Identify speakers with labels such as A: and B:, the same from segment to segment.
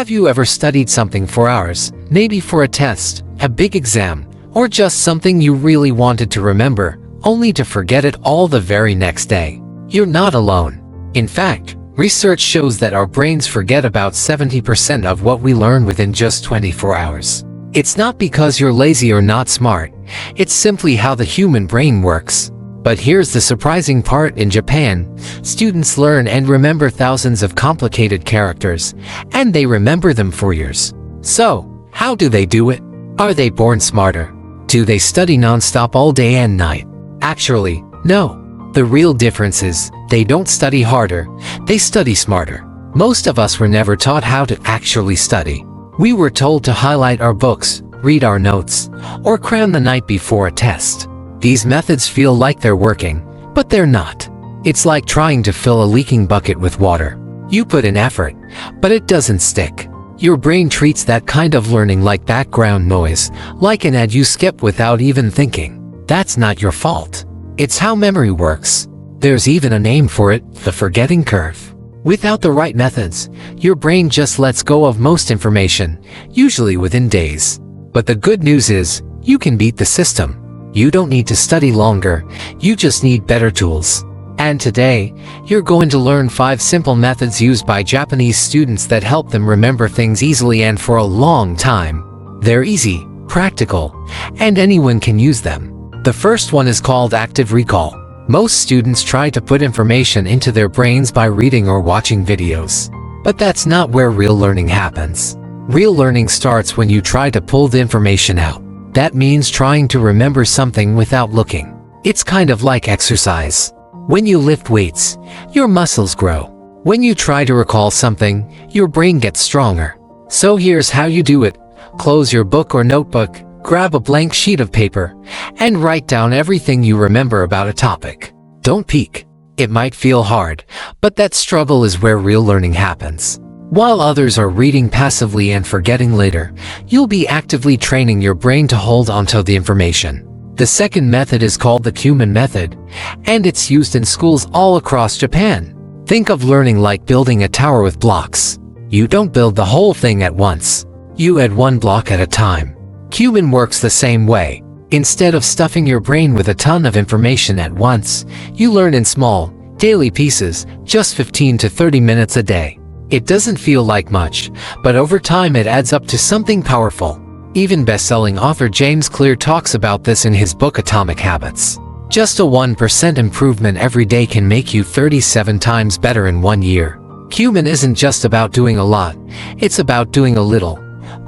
A: Have you ever studied something for hours, maybe for a test, a big exam, or just something you really wanted to remember, only to forget it all the very next day? You're not alone. In fact, research shows that our brains forget about 70% of what we learn within just 24 hours. It's not because you're lazy or not smart, it's simply how the human brain works. But here's the surprising part: in Japan, students learn and remember thousands of complicated characters, and they remember them for years. So, how do they do it? Are they born smarter? Do they study non-stop all day and night? Actually, no. The real difference is, they don't study harder, they study smarter. Most of us were never taught how to actually study. We were told to highlight our books, read our notes, or cram the night before a test. These methods feel like they're working, but they're not. It's like trying to fill a leaking bucket with water. You put in effort, but it doesn't stick. Your brain treats that kind of learning like background noise, like an ad you skip without even thinking. That's not your fault. It's how memory works. There's even a name for it: the forgetting curve. Without the right methods, your brain just lets go of most information, usually within days. But the good news is, you can beat the system. You don't need to study longer, you just need better tools. And today, you're going to learn 5 simple methods used by Japanese students that help them remember things easily and for a long time. They're easy, practical, and anyone can use them. The first one is called active recall. Most students try to put information into their brains by reading or watching videos. But that's not where real learning happens. Real learning starts when you try to pull the information out. That means trying to remember something without looking. It's kind of like exercise. When you lift weights, your muscles grow. When you try to recall something, your brain gets stronger. So here's how you do it. Close your book or notebook, grab a blank sheet of paper, and write down everything you remember about a topic. Don't peek. It might feel hard, but that struggle is where real learning happens. While others are reading passively and forgetting later, you'll be actively training your brain to hold onto the information. The second method is called the Kumin method, and it's used in schools all across Japan. Think of learning like building a tower with blocks. You don't build the whole thing at once. You add one block at a time. Kumin works the same way. Instead of stuffing your brain with a ton of information at once, you learn in small, daily pieces, just 15 to 30 minutes a day. It doesn't feel like much, but over time it adds up to something powerful. Even best-selling author James Clear talks about this in his book Atomic Habits. Just a 1% improvement every day can make you 37 times better in 1 year. Kumin isn't just about doing a lot, it's about doing a little,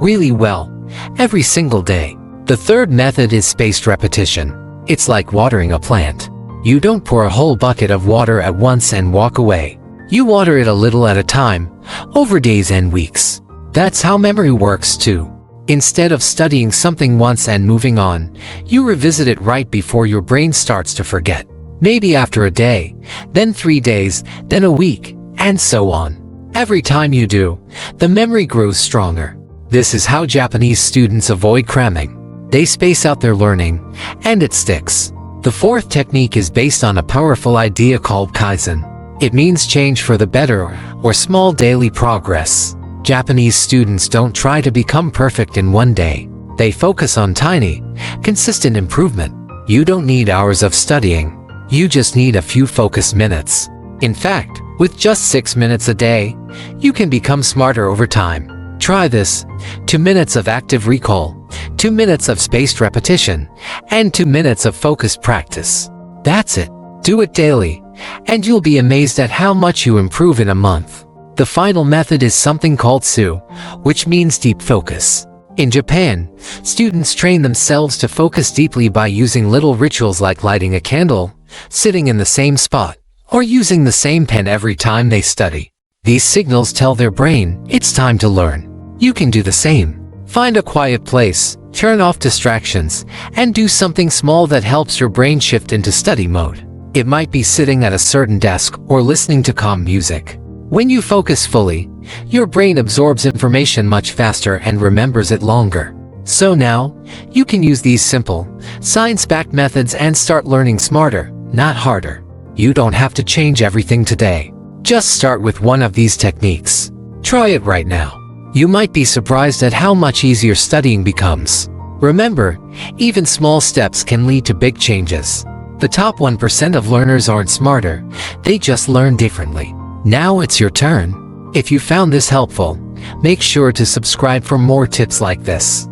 A: really well, every single day. The third method is spaced repetition. It's like watering a plant. You don't pour a whole bucket of water at once and walk away. You water it a little at a time, over days and weeks. That's how memory works too. Instead of studying something once and moving on, you revisit it right before your brain starts to forget. Maybe after a day, then 3 days, then a week, and so on. Every time you do, the memory grows stronger. This is how Japanese students avoid cramming. They space out their learning, and it sticks. The fourth technique is based on a powerful idea called Kaizen. It means change for the better, or small daily progress. Japanese students don't try to become perfect in 1 day. They focus on tiny, consistent improvement. You don't need hours of studying. You just need a few focused minutes. In fact, with just 6 minutes a day, you can become smarter over time. Try this: 2 minutes of active recall, 2 minutes of spaced repetition, and 2 minutes of focused practice. That's it. Do it daily, and you'll be amazed at how much you improve in a month. The final method is something called SU, which means deep focus. In Japan, students train themselves to focus deeply by using little rituals like lighting a candle, sitting in the same spot, or using the same pen every time they study. These signals tell their brain, it's time to learn. You can do the same. Find a quiet place, turn off distractions, and do something small that helps your brain shift into study mode. It might be sitting at a certain desk or listening to calm music. When you focus fully, your brain absorbs information much faster and remembers it longer. So now, you can use these simple, science-backed methods and start learning smarter, not harder. You don't have to change everything today. Just start with one of these techniques. Try it right now. You might be surprised at how much easier studying becomes. Remember, even small steps can lead to big changes. The top 1% of learners aren't smarter, they just learn differently. Now it's your turn. If you found this helpful, make sure to subscribe for more tips like this.